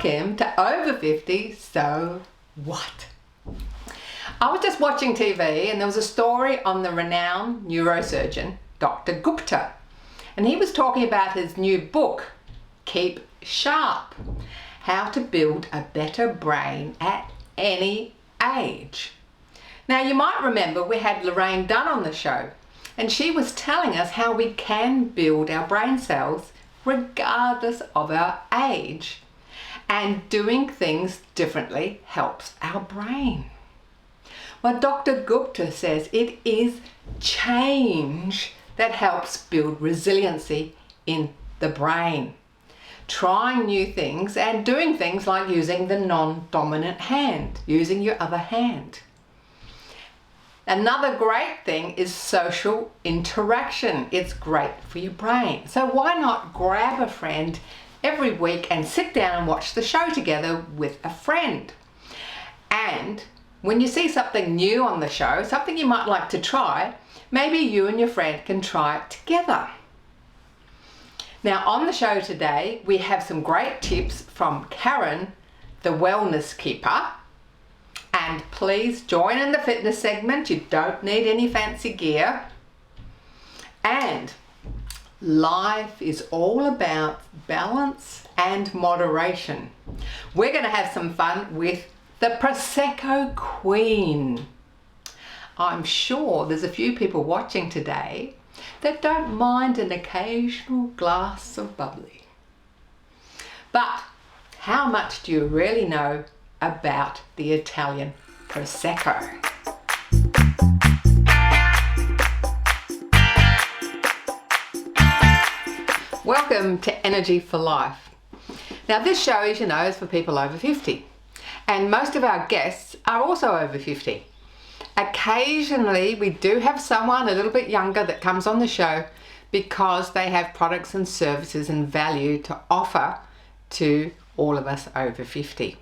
Welcome to Over 50, So What? I was just watching TV and there was a story on the renowned neurosurgeon, Dr. Gupta. And he was talking about his new book, Keep Sharp, How to Build a Better Brain at Any Age. Now you might remember we had Lorraine Dunn on the show and she was telling us how we can build our brain cells regardless of our age. And doing things differently helps our brain. Well, Dr. Gupta says it is change that helps build resiliency in the brain. Trying new things and doing things like using the non-dominant hand, using your other hand. Another great thing is social interaction. It's great for your brain. So why not grab a friend every week and sit down and watch the show together with a friend? And when you see something new on the show, something you might like to try, maybe you and your friend can try it together. Now on the show today, we have some great tips from Karen, the Wellness Keeper. And please join in the fitness segment. You don't need any fancy gear. And life is all about balance and moderation. We're going to have some fun with the Prosecco Queen. I'm sure there's a few people watching today that don't mind an occasional glass of bubbly. But how much do you really know about the Italian Prosecco? Welcome to Energy for Life. Now this show, as you know, is for people over 50. And most of our guests are also over 50. Occasionally we do have someone a little bit younger that comes on the show because they have products and services and value to offer to all of us over 50.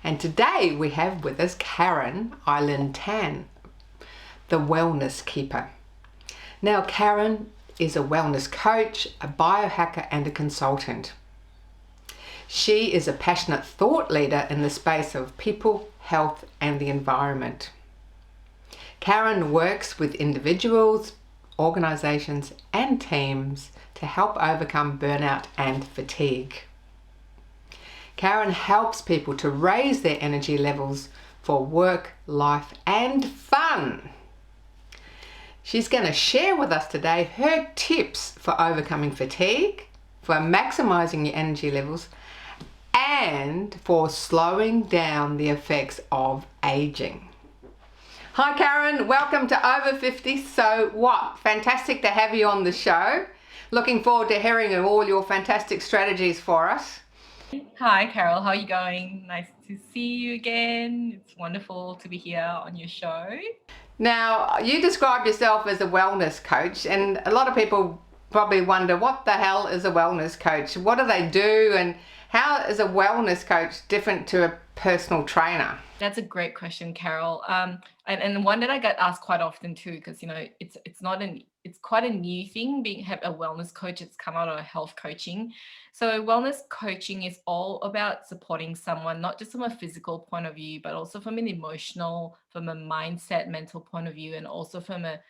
And today we have with us Karen Eileen Tan, the Wellness Keeper. Now Karen is a wellness coach, a biohacker and a consultant. She is a passionate thought leader in the space of people, health and the environment. Karen works with individuals, organisations and teams to help overcome burnout and fatigue. Karen helps people to raise their energy levels for work, life and fun. She's going to share with us today her tips for overcoming fatigue, for maximising your energy levels and for slowing down the effects of ageing. Hi Karen, welcome to Over 50 So What? Fantastic to have you on the show. Looking forward to hearing all your fantastic strategies for us. Hi, Carol. How are you going? Nice to see you again. It's wonderful to be here on your show. Now, you describe yourself as a wellness coach, and a lot of people probably wonder, what the hell is a wellness coach? What do they do, and how is a wellness coach different to a personal trainer? That's a great question, Carol. And one that I get asked quite often too, because it's quite a new thing being a wellness coach. It's come out of health coaching. So wellness coaching is all about supporting someone, not just from a physical point of view, but also from an emotional, from a mindset, mental point of view, and also from a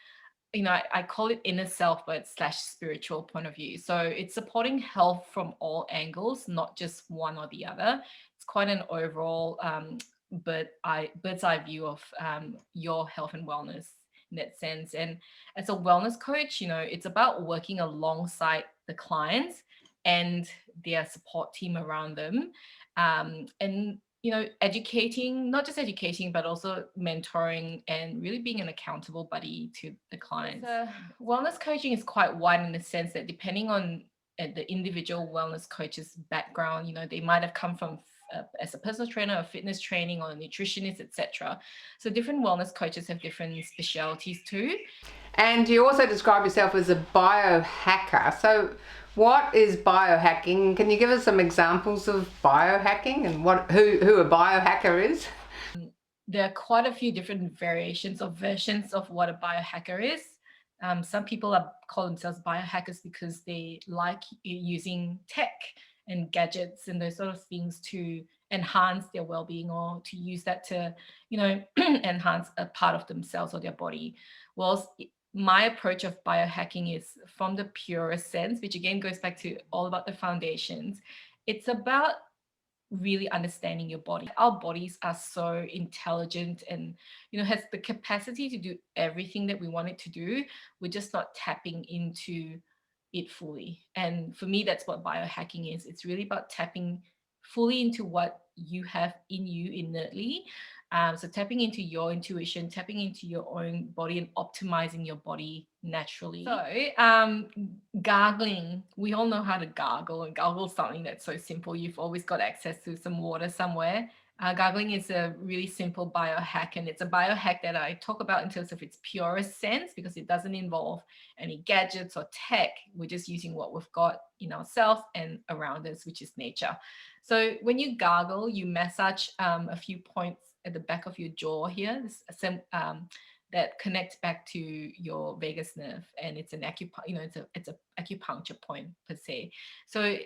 I call it inner self, but / spiritual point of view. So it's supporting health from all angles, not just one or the other. It's quite an overall bird's eye view of your health and wellness in that sense. And as a wellness coach, it's about working alongside the clients and their support team around them, and educating, not just educating, but also mentoring and really being an accountable buddy to the clients. Wellness coaching is quite wide in the sense that depending on the individual wellness coach's background, they might have come from as a personal trainer or fitness training or a nutritionist, etc. So different wellness coaches have different specialities too. And you also describe yourself as a biohacker. So what is biohacking? Can you give us some examples of biohacking and who a biohacker is? There are quite a few different variations or versions of what a biohacker is. Some people call themselves biohackers because they like using tech and gadgets and those sort of things to enhance their well-being, or to use that to, enhance a part of themselves or their body. Well, my approach of biohacking is from the purest sense, which again goes back to all about the foundations. It's about really understanding your body. Our bodies are so intelligent and, has the capacity to do everything that we want it to do. We're just not tapping into it fully. And for me, that's what biohacking is. It's really about tapping fully into what you have in you innately. So tapping into your intuition, tapping into your own body and optimizing your body naturally. So gargling, we all know how to gargle, and gargle is something that's so simple. You've always got access to some water somewhere. Gargling is a really simple biohack, and it's a biohack that I talk about in terms of its purest sense, because it doesn't involve any gadgets or tech. We're just using what we've got in ourselves and around us, which is nature. So when you gargle, you massage a few points at the back of your jaw here, that connects back to your vagus nerve, and it's an it's a acupuncture point per se. So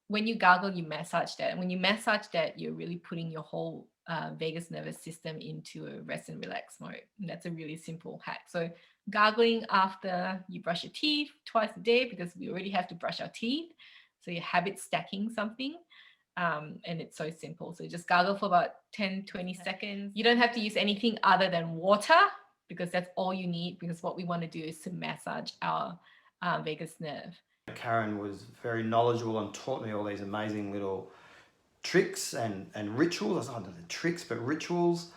when you gargle, you massage that. And when you massage that, you're really putting your whole vagus nervous system into a rest and relax mode. And that's a really simple hack. So gargling after you brush your teeth twice a day, because we already have to brush our teeth. So you're habit stacking something. And it's so simple. So just gargle for about 10-20 seconds. You don't have to use anything other than water, because that's all you need, because what we want to do is to massage our vagus nerve. Karen was very knowledgeable and taught me all these amazing little tricks and rituals. I don't know the tricks, but rituals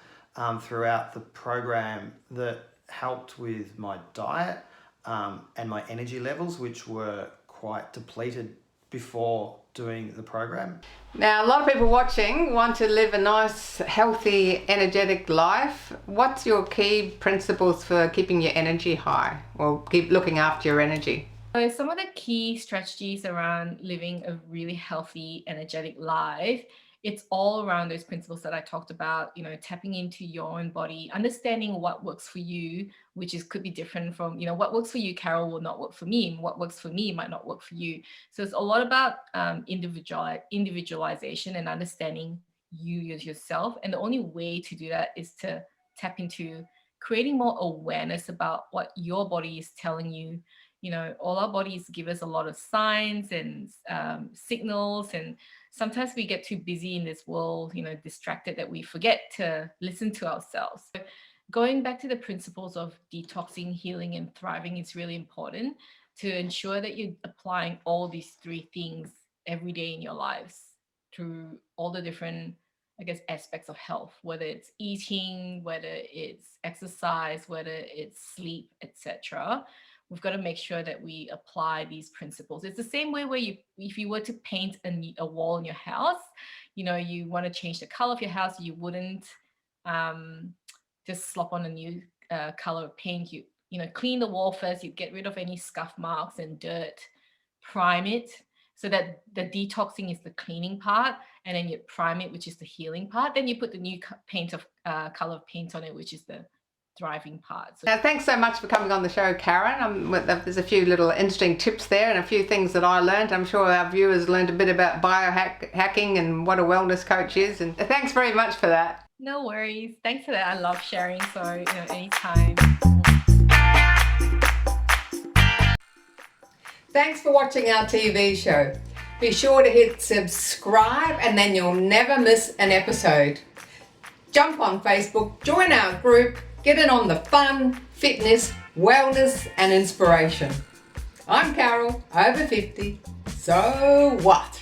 throughout the program that helped with my diet and my energy levels, which were quite depleted before doing the program. Now, a lot of people watching want to live a nice, healthy, energetic life. What's your key principles for keeping your energy high, or keep looking after your energy? So some of the key strategies around living a really healthy, energetic life, it's all around those principles that I talked about, tapping into your own body, understanding what works for you, which could be different from, what works for you, Carol, will not work for me, and what works for me might not work for you. So it's a lot about individualization and understanding you yourself. And the only way to do that is to tap into creating more awareness about what your body is telling you. All our bodies give us a lot of signs and signals, and sometimes we get too busy in this world, distracted, that we forget to listen to ourselves. So going back to the principles of detoxing, healing, and thriving is really important to ensure that you're applying all these three things every day in your lives through all the different, aspects of health, whether it's eating, whether it's exercise, whether it's sleep, etc. We've got to make sure that we apply these principles. It's the same way where if you were to paint a wall in your house, you want to change the color of your house, you wouldn't just slop on a new color of paint. You clean the wall first, you get rid of any scuff marks and dirt, prime it, so that the detoxing is the cleaning part, and then you prime it, which is the healing part. Then you put the new color of paint on it, which is the thriving part. Now, thanks so much for coming on the show, Karen. There's a few little interesting tips there and a few things that I learned. I'm sure our viewers learned a bit about biohacking and what a wellness coach is. And thanks very much for that. No worries. Thanks for that. I love sharing. So, anytime. Thanks for watching our TV show. Be sure to hit subscribe, and then you'll never miss an episode. Jump on Facebook, join our group, get in on the fun, fitness, wellness and inspiration. I'm Carol, over 50. So what?